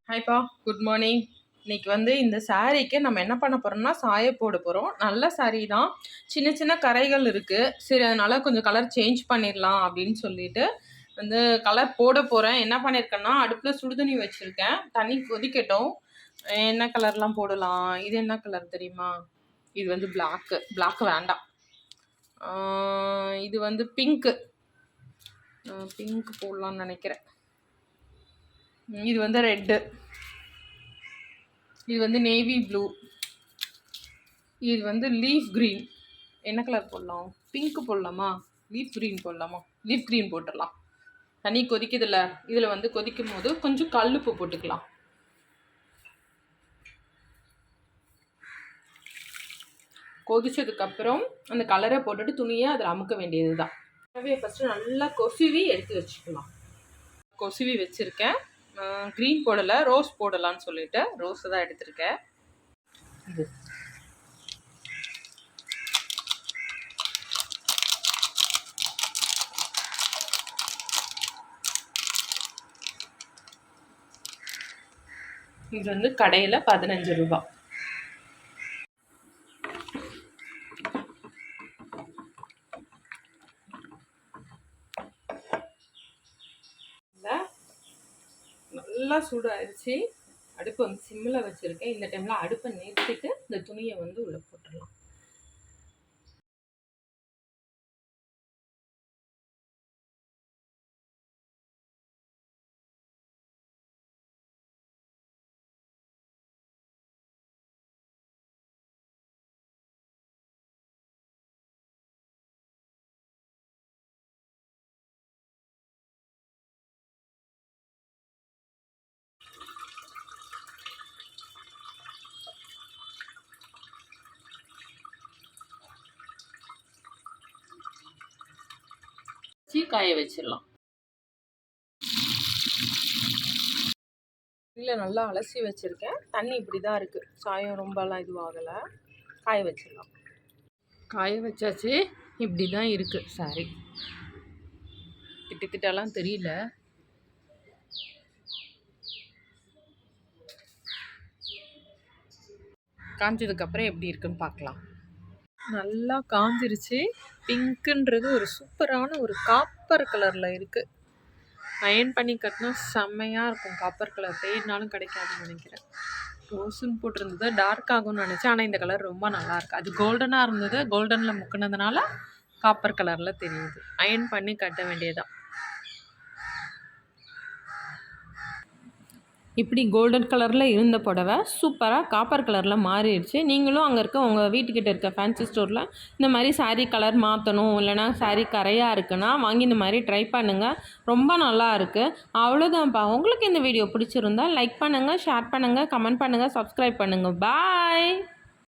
ஹாய்ப்பா, good morning. இன்னைக்கு இந்த சாரீக்கு நம்ம என்ன பண்ண போகிறோம்னா சாய போட போகிறோம். நல்ல சாரீ தான், சின்ன சின்ன கரைகள் இருக்குது. சரி, அதனால் கொஞ்சம் கலர் சேஞ்ச் பண்ணிடலாம் அப்படின்னு சொல்லிட்டு கலர் போட போகிறேன். என்ன பண்ணியிருக்கேன்னா, அடுப்பில் சுடுதண்ணி வச்சுருக்கேன். தண்ணி கொதிக்கட்டும். என்ன கலர்லாம் போடலாம்? இது என்ன கலர் தெரியுமா? இது பிளாக்கு வேண்டாம். இது பிங்க்கு போடலான்னு நினைக்கிறேன். இது ரெட்டு, இது நேவி ப்ளூ, இது லீஃப் க்ரீன். என்ன கலர் போடலாம்? பிங்க் போடலாமா? லீஃப் க்ரீன் போடலாமா? லீஃப் க்ரீன் போட்டுடலாம். தண்ணி கொதிக்குதில்ல, இதில் கொதிக்கும் போது கொஞ்சம் கல்லுப்பு போட்டுக்கலாம். கொதிச்சதுக்கப்புறம் அந்த கலரை போட்டுட்டு துணியை அதில் அமுக்க வேண்டியது தான். ஃபஸ்ட்டு நல்லா கொசுவி எடுத்து வச்சுக்கலாம். கொசுவி வச்சுருக்கேன். க்ரீன் போடலை, ரோஸ் போடலான்னு சொல்லிட்டு ரோஸை தான் எடுத்திருக்கேன். இது கடையில் 15 ரூபா. நல்லா சூடாகிடுச்சு. அடுப்பு சிம்மில் வச்சுருக்கேன். இந்த டைமில் அடுப்பை நிறுத்திட்டு இந்த துணியை உள்ளே போட்டுடலாம். காய வச்சிடலாம். இல்லை, நல்லா அலசி வச்சுருக்கேன். தண்ணி இப்படி தான் இருக்குது. சாயம் ரொம்பலாம் இதுவாகலை. காய வச்சிடலாம். காய வச்சாச்சு. இப்படி தான் இருக்குது சாரி. கிட்டலாம் தெரியல. காஞ்சதுக்கப்புறம் எப்படி இருக்குன்னு பார்க்கலாம். நல்லா காஞ்சிருச்சு. பிங்க்குன்றது ஒரு சூப்பரான ஒரு காப்பர் கலரில் இருக்குது. அயன் பண்ணி கட்டினா செம்மையாக இருக்கும். காப்பர் கலர் தேடினாலும் கிடைக்காதுன்னு நினைக்கிறேன். ரோஸுன்னு போட்டிருந்தது டார்க் ஆகும்னு நினச்சேன். ஆனால் இந்த கலர் ரொம்ப நல்லாயிருக்கு. அது கோல்டனாக இருந்தது, கோல்டனில் முக்கினதுனால காப்பர் கலரில் தெரியுது. அயன் பண்ணி கட்ட வேண்டியதான். இப்படி கோல்டன் கலரில் இருந்த புடவை சூப்பராக காப்பர் கலரில் மாறிடுச்சு. நீங்களும் அங்கே இருக்க உங்கள் வீட்டுக்கிட்ட இருக்க ஃபேன்சி ஸ்டோரில் இந்த மாதிரி சாரீ கலர் மாற்றணும், இல்லைனா சாரீ கரையாக இருக்குன்னா வாங்கி இந்த மாதிரி ட்ரை பண்ணுங்கள். ரொம்ப நல்லா இருக்குது. அவ்வளோதான்ப்பா. உங்களுக்கு இந்த வீடியோ பிடிச்சிருந்தா லைக் பண்ணுங்கள், ஷேர் பண்ணுங்கள், கமெண்ட் பண்ணுங்கள், சப்ஸ்கிரைப் பண்ணுங்கள். பாய்.